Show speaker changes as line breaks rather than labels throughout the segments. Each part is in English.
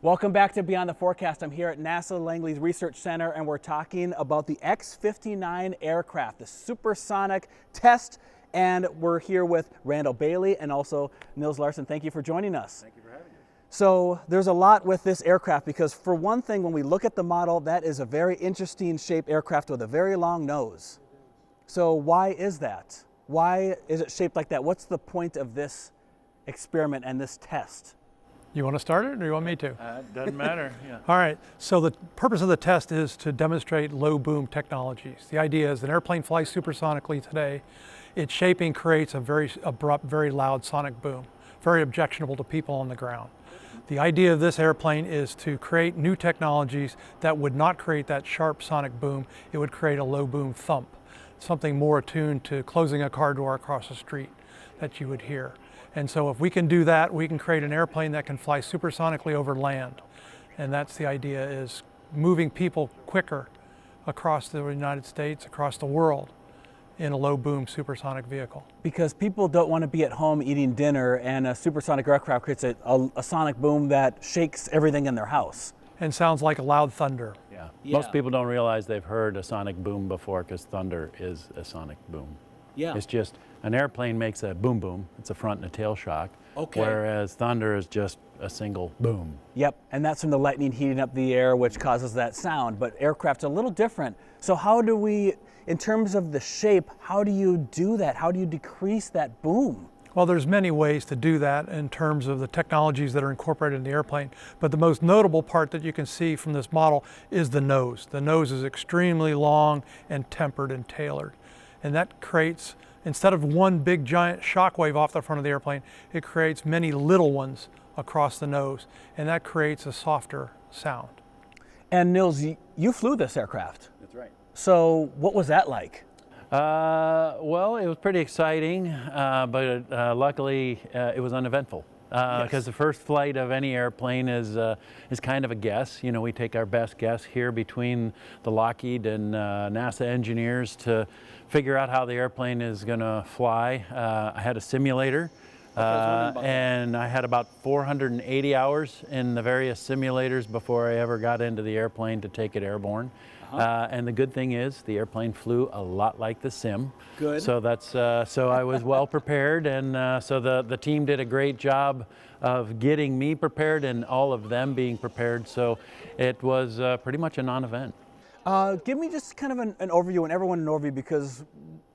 Welcome back to Beyond the Forecast. I'm here at NASA Langley Research Center, and we're talking about the X-59 aircraft, the supersonic test. And we're here with Randall Bailey and also Nils Larson. Thank you for joining us.
Thank you for having me.
So there's a lot with this aircraft because, for one thing, when we look at the model, that is a very interesting shaped aircraft with a very long nose. So why is that? Why is it shaped like that? What's the point of this experiment and this test?
You want to start it or you want me to?
Doesn't matter. Yeah.
All right, so the purpose of the test is to demonstrate low boom technologies. The idea is an airplane flies supersonically today. Its shaping creates a very abrupt, very loud sonic boom, very objectionable to people on the ground. The idea of this airplane is to create new technologies that would not create that sharp sonic boom. It would create a low boom thump, something more attuned to closing a car door across the street that you would hear. And so if we can do that, we can create an airplane that can fly supersonically over land. And that's the idea, is moving people quicker across the United States, across the world, in a low boom supersonic vehicle.
Because people don't want to be at home eating dinner, and a supersonic aircraft creates a sonic boom that shakes everything in their house.
And sounds like a loud thunder.
Yeah. Most people don't realize they've heard a sonic boom before, because thunder is a sonic boom.
Yeah.
It's just an airplane makes a boom boom. It's a front and a tail shock.
Okay.
Whereas thunder is just a single boom.
Yep, and that's from the lightning heating up the air, which causes that sound. But aircraft's a little different. So how do we, in terms of the shape, how do you do that? How do you decrease that boom?
Well, there's many ways to do that in terms of the technologies that are incorporated in the airplane. But the most notable part that you can see from this model is the nose. The nose is extremely long and tempered and tailored. And that creates, instead of one big giant shock wave off the front of the airplane, it creates many little ones across the nose. And that creates a softer sound.
And Nils, you flew this aircraft.
That's right.
So what was that like?
Well, it was pretty exciting, but luckily it was uneventful. Because the first flight of any airplane is kind of a guess. You know, we take our best guess here between the Lockheed and NASA engineers to figure out how the airplane is going to fly. I had a simulator, and I had about 480 hours in the various simulators before I ever got into the airplane to take it airborne. And the good thing is the airplane flew a lot like the sim.
Good.
So that's so I was well prepared, and so the team did a great job of getting me prepared and all of them being prepared. So it was pretty much a non-event.
Give me just kind of an overview, and everyone an overview, because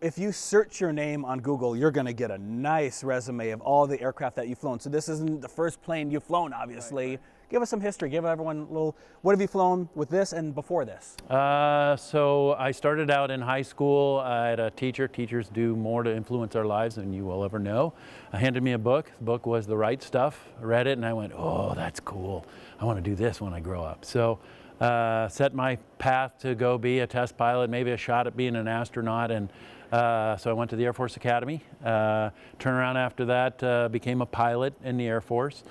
if you search your name on Google, you're going to get a nice resume of all the aircraft that you've flown. So this isn't the first plane you've flown, obviously. Right. Give us some history. Give everyone a little, what have you flown with this and before this?
So I started out in high school. I had a teacher. Teachers do more to influence our lives than you will ever know. Handed me a book. The book was The Right Stuff. I read it and I went, oh, that's cool. I want to do this when I grow up. So set my path to go be a test pilot, maybe a shot at being an astronaut. And so I went to the Air Force Academy. Turned around after that, became a pilot in the Air Force.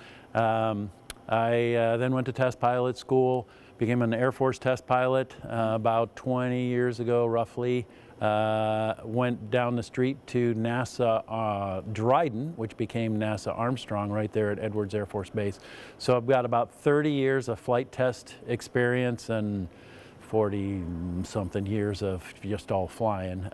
I then went to test pilot school, became an Air Force test pilot about 20 years ago, roughly. Went down the street to NASA Dryden, which became NASA Armstrong right there at Edwards Air Force Base. So I've got about 30 years of flight test experience and 40-something years of just all flying.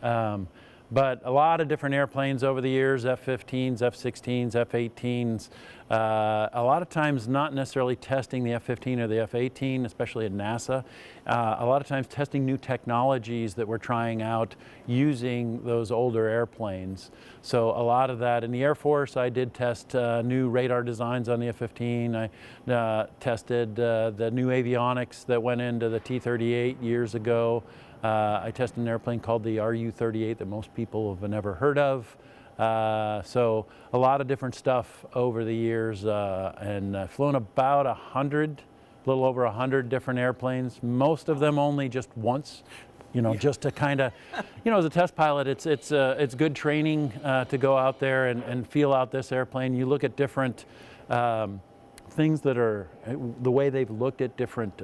But a lot of different airplanes over the years, F-15s, F-16s, F-18s. A lot of times not necessarily testing the F-15 or the F-18, especially at NASA. A lot of times testing new technologies that we're trying out using those older airplanes. So a lot of that in the Air Force, I did test new radar designs on the F-15. I tested the new avionics that went into the T-38 years ago. I tested an airplane called the RU-38 that most people have never heard of. So a lot of different stuff over the years, and flown about 100, a little over 100 different airplanes. Most of them only just once, you know, just to kind of, you know, as a test pilot, it's good training to go out there and feel out this airplane. You look at different things that are the way they've looked at different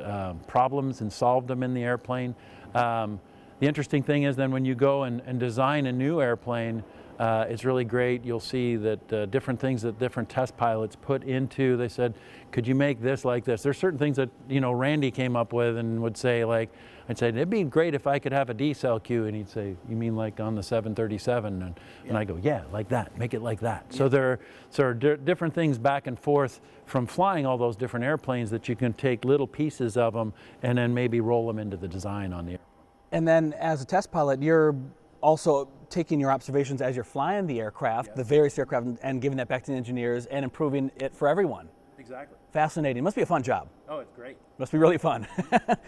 problems and solved them in the airplane. The interesting thing is then when you go and design a new airplane, It's really great. You'll see that different things that different test pilots put into, they said, could you make this like this? There's certain things that, you know, Randy came up with and would say, like, I'd say, it'd be great if I could have a decel queue. And he'd say, you mean like on the 737? And I go, yeah, like that, make it like that. Yeah. So there are different things back and forth from flying all those different airplanes that you can take little pieces of them and then maybe roll them into the design on the airplane.
And then as a test pilot, you're also taking your observations as you're flying the aircraft, the various aircraft, and giving that back to the engineers and improving it for everyone.
Exactly.
Fascinating. Must be a fun job.
Oh, it's great.
Must be really fun.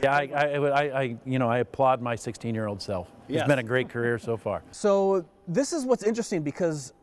Yeah, I applaud my 16-year-old self.
Yes.
It's been a great career so far.
So this is what's interesting, because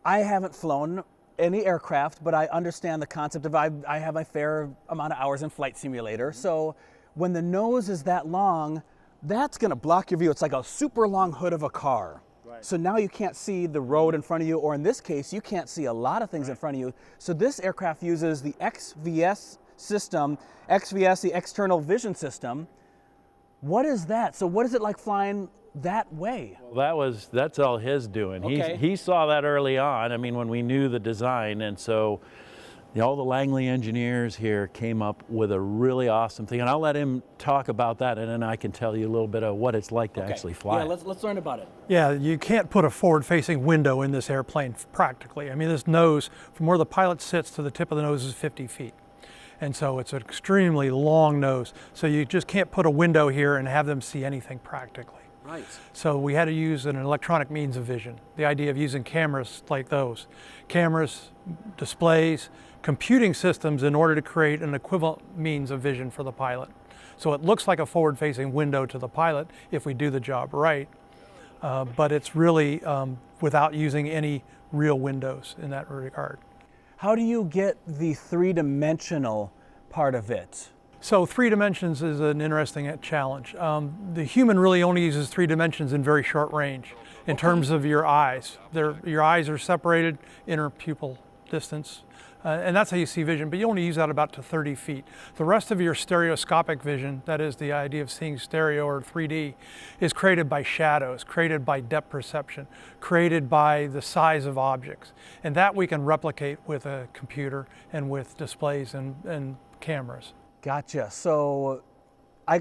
I haven't flown any aircraft, but I understand the concept of, I have a fair amount of hours in Flight Simulator. So when the nose is that long, that's going to block your view. It's like a super long hood of a car. Right. So now you can't see the road in front of you, or in this case, you can't see a lot of things in front of you. So this aircraft uses the XVS system, XVS, the external vision system. What is that? So what is it like flying that way?
Well, that's all his doing.
Okay.
He saw that early on. I mean, when we knew the design, and so all the Langley engineers here came up with a really awesome thing, and I'll let him talk about that, and then I can tell you a little bit of what it's like to actually fly.
Yeah, let's learn about it.
Yeah, you can't put a forward-facing window in this airplane practically. I mean, this nose, from where the pilot sits to the tip of the nose is 50 feet. And so it's an extremely long nose. So you just can't put a window here and have them see anything practically.
Right.
So we had to use an electronic means of vision. The idea of using cameras like those. Cameras, displays, computing systems in order to create an equivalent means of vision for the pilot. So it looks like a forward-facing window to the pilot if we do the job right, but it's really without using any real windows in that regard.
How do you get the three-dimensional part of it?
So 3 dimensions is an interesting challenge. The human really only uses 3 dimensions in very short range in terms of your eyes. Your eyes are separated, inner pupil distance, and that's how you see vision, but you only use that about to 30 feet. The rest of your stereoscopic vision, that is the idea of seeing stereo or 3D, is created by shadows, created by depth perception, created by the size of objects. And that we can replicate with a computer and with displays and cameras.
Gotcha. So,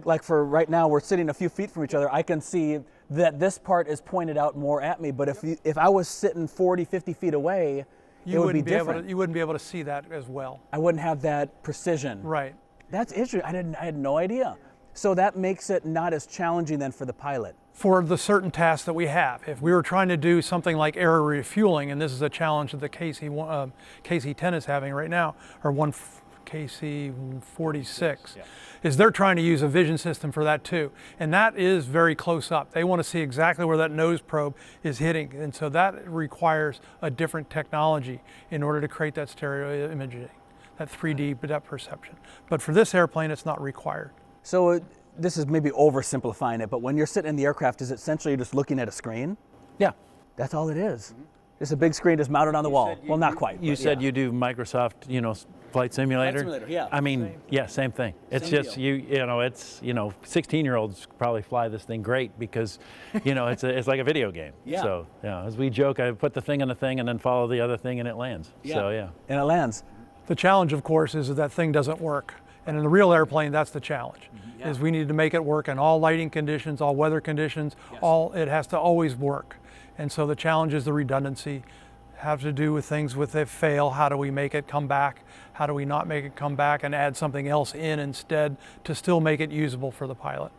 like for right now, we're sitting a few feet from each other. I can see that this part is pointed out more at me, but if I was sitting 40, 50 feet away, it would be different.
You wouldn't be able to see that as well.
I wouldn't have that precision.
Right.
That's interesting. I had no idea. So that makes it not as challenging then for the pilot.
For the certain tasks that we have. If we were trying to do something like air refueling, and this is a challenge that the KC-10 is having right now, or KC-46, is they're trying to use a vision system for that too. And that is very close up. They want to see exactly where that nose probe is hitting. And so that requires a different technology in order to create that stereo imaging, that 3D depth perception. But for this airplane, it's not required.
So this is maybe oversimplifying it, but when you're sitting in the aircraft, is it essentially just looking at a screen?
Yeah.
That's all it is. Just a big screen just mounted on the wall. Well, not quite.
You said you do Microsoft, Flight Simulator.
Flight Simulator, yeah.
I mean, same thing. It's
Same
just
deal.
16-year-olds probably fly this thing great because, it's like a video game.
Yeah.
So, as we joke, I put the thing on the thing and then follow the other thing and it lands.
Yeah.
So, yeah.
And it lands.
The challenge, of course, is that thing doesn't work. And in the real airplane, that's the challenge, is we need to make it work in all lighting conditions, all weather conditions, it has to always work. And so the challenge is the redundancy, have to do with things with if fail, how do we make it come back? How do we not make it come back and add something else in instead to still make it usable for the pilot?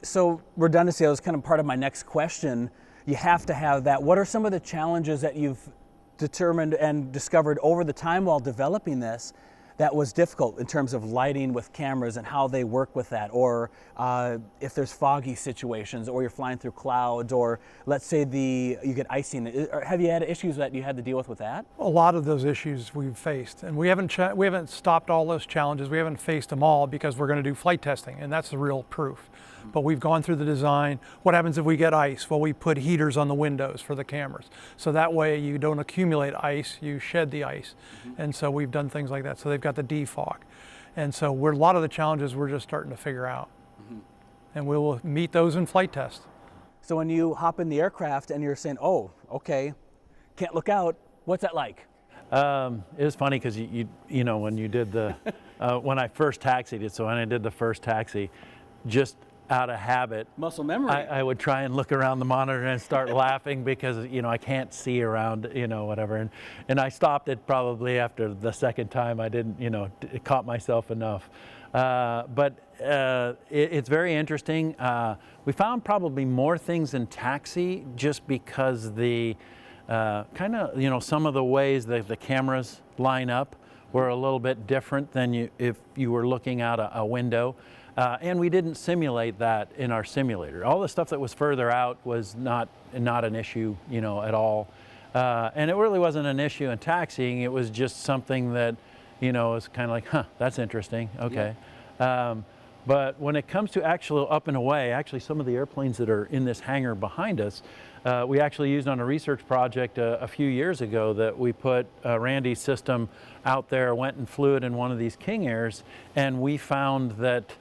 So redundancy, that was kind of part of my next question. You have to have that. What are some of the challenges that you've determined and discovered over the time while developing this that was difficult in terms of lighting with cameras and how they work with that, or if there's foggy situations, or you're flying through clouds, or let's say you get icing? Have you had issues that you had to deal with that?
A lot of those issues we've faced, and we haven't stopped all those challenges. We haven't faced them all because we're going to do flight testing, and that's the real proof. But we've gone through the design. What happens if we get ice? Well, we put heaters on the windows for the cameras. So that way you don't accumulate ice, you shed the ice. And so we've done things like that. So they've got the defog. And so a lot of the challenges we're just starting to figure out. And we will meet those in flight test.
So when you hop in the aircraft and you're saying, oh, okay, can't look out, what's that like?
It was funny because you know, when you did the, when I first taxied it, so when I did the first taxi, just out of habit,
Muscle memory.
I would try and look around the monitor and start laughing because, you know, I can't see around, you know, whatever. And I stopped it probably after the second time. I didn't, you know, caught myself enough. But it's very interesting. We found probably more things in taxi just because the kind of, you know, some of the ways that the cameras line up were a little bit different than if you were looking out a window. And we didn't simulate that in our simulator. All the stuff that was further out was not an issue, you know, at all. And it really wasn't an issue in taxiing. It was just something that, you know, was kind of like, huh, that's interesting, okay. Yeah. But when it comes to actual up and away, actually some of the airplanes that are in this hangar behind us, we actually used on a research project a few years ago that we put Randy's system out there, went and flew it in one of these King Airs, and we found that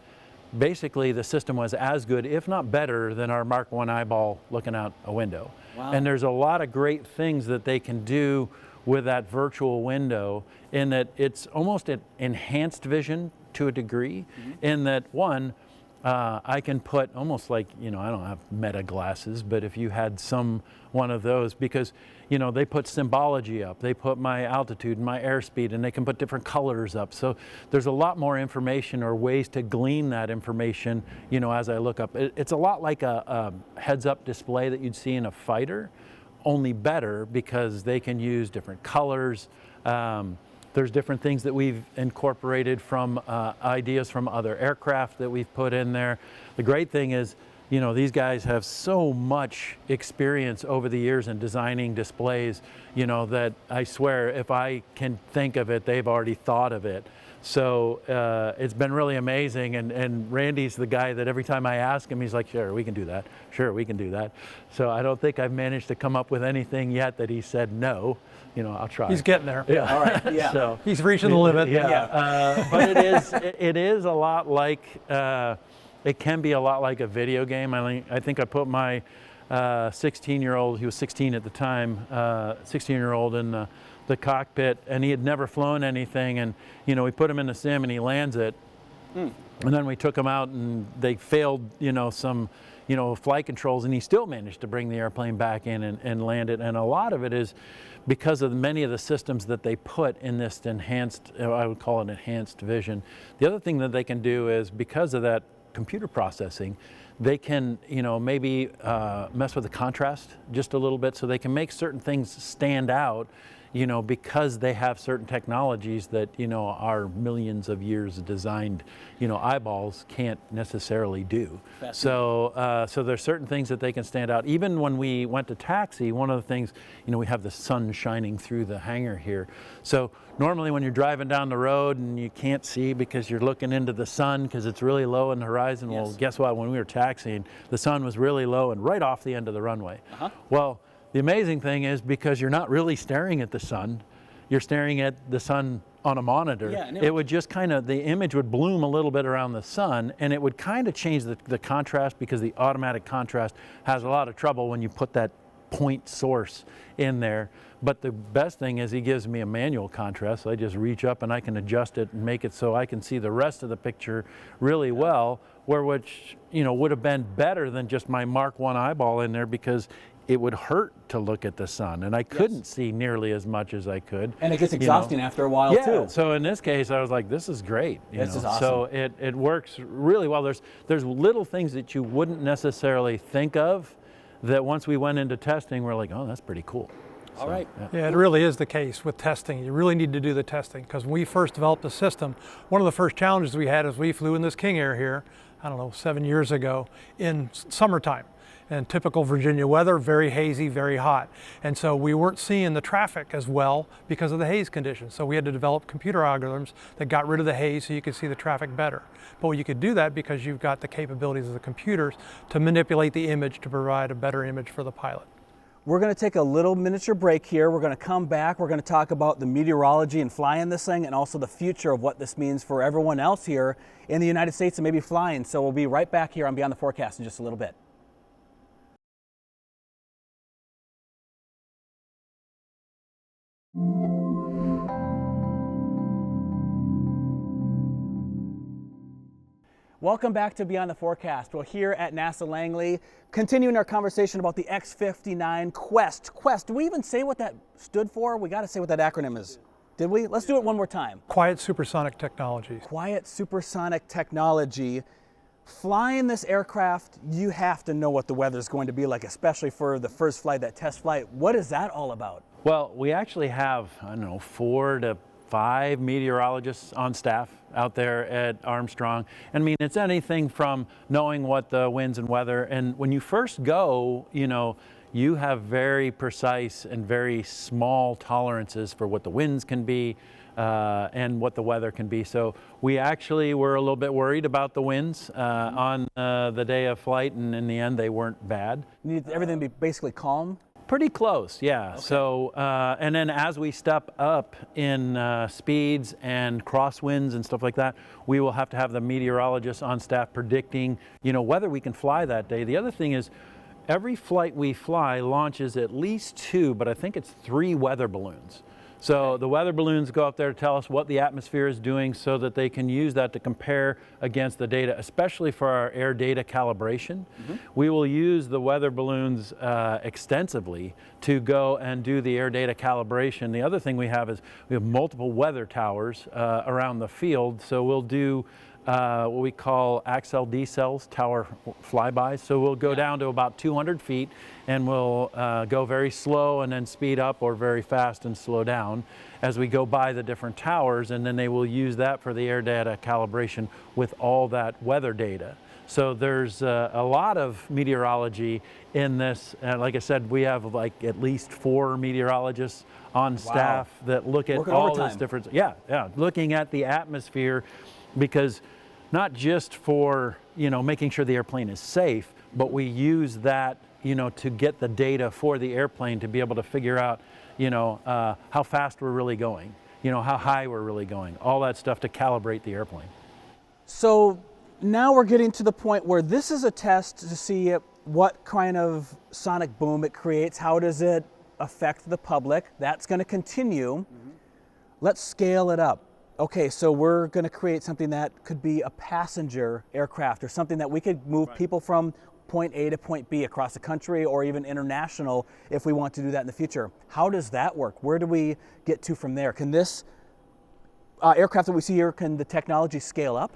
basically the system was as good, if not better, than our Mark I eyeball looking out a window. Wow. And there's a lot of great things that they can do with that virtual window in that it's almost an enhanced vision to a degree, in that one, I can put almost like, you know, I don't have meta glasses, but if you had one of those, because, you know, they put symbology up, they put my altitude and my airspeed, and they can put different colors up. So there's a lot more information or ways to glean that information, you know, as I look up. It's a lot like a heads-up display that you'd see in a fighter, only better because they can use different colors. There's different things that we've incorporated from ideas from other aircraft that we've put in there. The great thing is, you know, these guys have so much experience over the years in designing displays, you know, that I swear if I can think of it, they've already thought of it. So it's been really amazing, and Randy's the guy that every time I ask him, he's like, sure, we can do that. Sure, we can do that. So I don't think I've managed to come up with anything yet that he said no. You know, I'll try.
He's getting there.
Yeah.
All right. Yeah.
So,
he's reaching the limit.
Yeah. But it is a lot like, it can be a lot like a video game. I think I put my 16-year-old, he was 16 at the time, 16-year-old in the cockpit, and he had never flown anything, and, you know, we put him in the sim and he lands it. And then we took him out and they failed, you know, some, you know, flight controls, and he still managed to bring the airplane back in and land it. And a lot of it is because of many of the systems that they put in this enhanced, I would call it enhanced vision. The other thing that they can do is, because of that computer processing, they can, you know, maybe mess with the contrast just a little bit, so they can make certain things stand out, you know, because they have certain technologies that, you know, our millions of years designed, you know, eyeballs can't necessarily do. So there's certain things that they can stand out. Even when we went to taxi, one of the things, you know, we have the sun shining through the hangar here. So normally when you're driving down the road and you can't see because you're looking into the sun because it's really low in the horizon, yes. Well, guess what? When we were taxiing, the sun was really low and right off the end of the runway. Well, the amazing thing is, because you're not really staring at the sun, you're staring at the sun on a monitor. Yeah, it would just kind of, the image would bloom a little bit around the sun, and it would kind of change the contrast, because the automatic contrast has a lot of trouble when you put that point source in there. But the best thing is he gives me a manual contrast, so I just reach up and I can adjust it and make it so I can see the rest of the picture really well, which, you know, would have been better than just my Mark I eyeball in there, because it would hurt to look at the sun, and I couldn't see nearly as much as I could.
And it gets exhausting after a while too.
So in this case, I was like, this is great.
This is awesome.
So it works really well. There's little things that you wouldn't necessarily think of that once we went into testing, we're like, oh, that's pretty cool.
All right.
Yeah, it really is the case with testing. You really need to do the testing, because when we first developed the system, one of the first challenges we had is we flew in this King Air here, I don't know, 7 years ago in summertime. And typical Virginia weather, very hazy, very hot. And so we weren't seeing the traffic as well because of the haze conditions. So we had to develop computer algorithms that got rid of the haze so you could see the traffic better. But you could do that because you've got the capabilities of the computers to manipulate the image to provide a better image for the pilot.
We're going to take a little miniature break here. We're going to come back. We're going to talk about the meteorology and flying this thing, and also the future of what this means for everyone else here in the United States and maybe flying. So we'll be right back here on Beyond the Forecast in just a little bit. Welcome back to Beyond the Forecast. We're here at NASA Langley, continuing our conversation about the X-59 Quest. Quest, did we even say what that stood for? We got to say what that acronym is. Did we? Let's do it one more time.
Quiet supersonic technologies.
Quiet supersonic technology. Flying this aircraft, you have to know what the weather is going to be like, especially for the first flight, that test flight. What is that all about?
Well, we actually have, 4 to 5 meteorologists on staff out there at Armstrong. I mean, it's anything from knowing what the winds and weather, and when you first go, you have very precise and very small tolerances for what the winds can be and what the weather can be. So we actually were a little bit worried about the winds on the day of flight, and in the end they weren't bad.
You need everything to be basically calm?
Pretty close, yeah.
Okay.
So, and then as we step up in speeds and crosswinds and stuff like that, we will have to have the meteorologists on staff predicting, whether we can fly that day. The other thing is, every flight we fly launches at least 2, but I think it's 3 weather balloons. So the weather balloons go up there to tell us what the atmosphere is doing so that they can use that to compare against the data, especially for our air data calibration. Mm-hmm. We will use the weather balloons extensively to go and do the air data calibration. The other thing we have is we have multiple weather towers around the field. So we'll do what we call accel decels, tower flybys. So we'll go down to about 200 feet and we'll go very slow and then speed up, or very fast and slow down as we go by the different towers, and then they will use that for the air data calibration with all that weather data. So there's a lot of meteorology in this. Like I said, we have at least 4 meteorologists on staff that look at all this different, looking at the atmosphere, because not just for making sure the airplane is safe, but we use that to get the data for the airplane to be able to figure out how fast we're really going, how high we're really going, all that stuff to calibrate the airplane.
So now we're getting to the point where this is a test to see what kind of sonic boom it creates. How does it affect the public? That's going to continue. Mm-hmm. Let's scale it up. Okay, so we're going to create something that could be a passenger aircraft, or something that we could move people from point A to point B across the country, or even international if we want to do that in the future. How does that work? Where do we get to from there? Can this aircraft that we see here, can the technology scale up?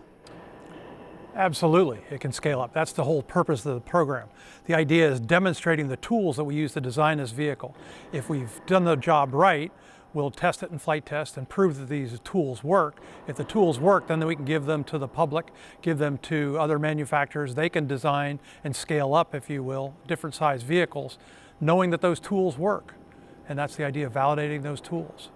Absolutely, it can scale up. That's the whole purpose of the program. The idea is demonstrating the tools that we use to design this vehicle. If we've done the job right, we'll test it in flight test and prove that these tools work. If the tools work, then we can give them to the public, give them to other manufacturers. They can design and scale up, if you will, different size vehicles, knowing that those tools work. And that's the idea of validating those tools.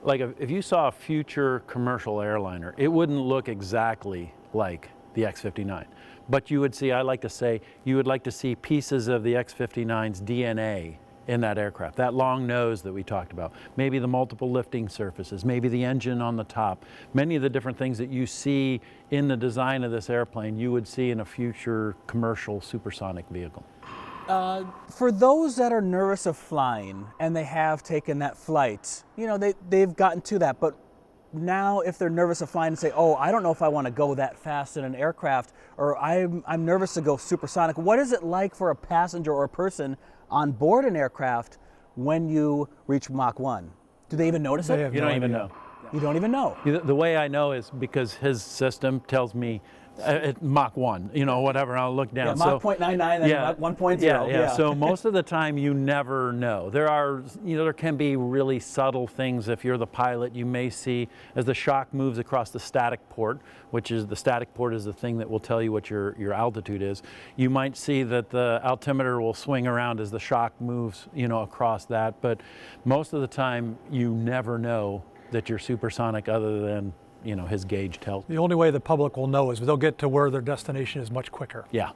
Like if you saw a future commercial airliner, it wouldn't look exactly like the X-59. But you would see, I like to say, you would like to see pieces of the X-59's DNA in that aircraft, that long nose that we talked about, maybe the multiple lifting surfaces, maybe the engine on the top. Many of the different things that you see in the design of this airplane, you would see in a future commercial supersonic vehicle.
For those that are nervous of flying, and they have taken that flight, they've gotten to that, but now if they're nervous of flying and say, oh, I don't know if I want to go that fast in an aircraft, or I'm nervous to go supersonic, what is it like for a passenger or a person on board an aircraft when you reach Mach 1? Do they even notice it?
You don't even know.
You don't even know.
The way I know is because his system tells me Mach 1, whatever, I'll look down.
Yeah, Mach 0.99 and Mach 1.0.
Yeah. So most of the time you never know. There can be really subtle things. If you're the pilot, you may see as the shock moves across the static port, which is the static port is the thing that will tell you what your altitude is. You might see that the altimeter will swing around as the shock moves, across that. But most of the time you never know that you're supersonic, other than his gauge tells.
The only way the public will know is they'll get to where their destination is much quicker.
Yeah.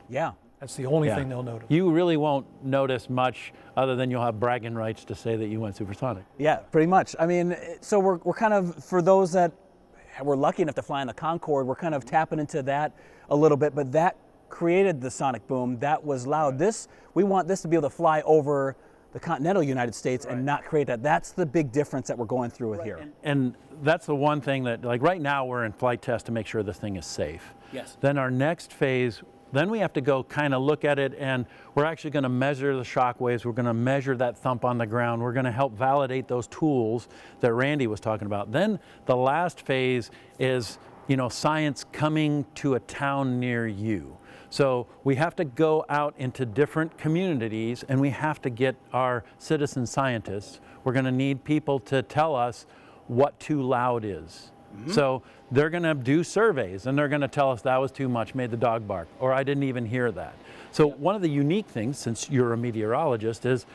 That's the only thing they'll notice.
You really won't notice much, other than you'll have bragging rights to say that you went supersonic.
Yeah, pretty much. I mean, so we're kind of, for those that were lucky enough to fly in the Concorde, we're kind of tapping into that a little bit, but that created the sonic boom. That was loud. We want this to be able to fly over the continental United States and not create that. That's the big difference that we're going through with here.
And that's the one thing that, like right now we're in flight test to make sure this thing is safe.
Yes.
Then our next phase, then we have to go kind of look at it, and we're actually going to measure the shock waves. We're going to measure that thump on the ground. We're going to help validate those tools that Randy was talking about. Then the last phase is, you know, science coming to a town near you. So we have to go out into different communities, and we have to get our citizen scientists. We're going to need people to tell us what too loud is. So they're going to do surveys, and they're going to tell us that was too much, made the dog bark, or I didn't even hear that. So one of the unique things, since you're a meteorologist, is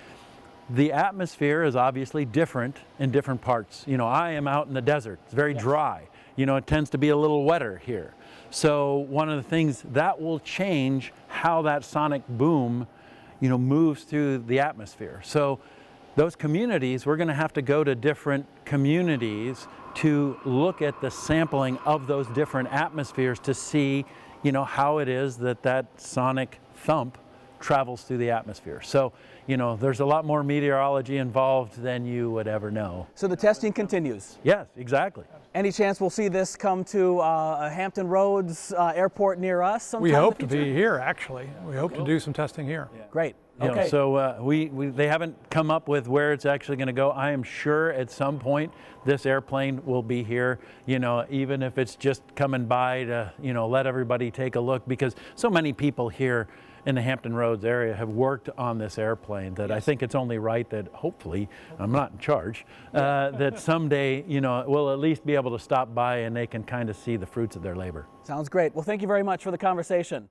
the atmosphere is obviously different in different parts. You know, I am out in the desert. It's very dry. You know, it tends to be a little wetter here. So one of the things that will change how that sonic boom, you know, moves through the atmosphere. So those communities, we're going to have to go to different communities to look at the sampling of those different atmospheres to see, you know, how it is that that sonic thump travels through the atmosphere. So, you know, there's a lot more meteorology involved than you would ever know.
So the testing continues.
Yes, exactly.
Any chance we'll see this come to Hampton Roads Airport near us sometime
We
in the
hope to
future?
be here, actually. We hope to do some testing here.
Great.
You know,
Okay.
so they haven't come up with where it's actually going to go. I am sure at some point this airplane will be here, you know, even if it's just coming by to, you know, let everybody take a look, because so many people here in the Hampton Roads area have worked on this airplane that I think it's only right that hopefully, I'm not in charge, that someday, you know, we'll at least be able to stop by and they can kind of see the fruits of their labor.
Sounds great. Well, thank you very much for the conversation.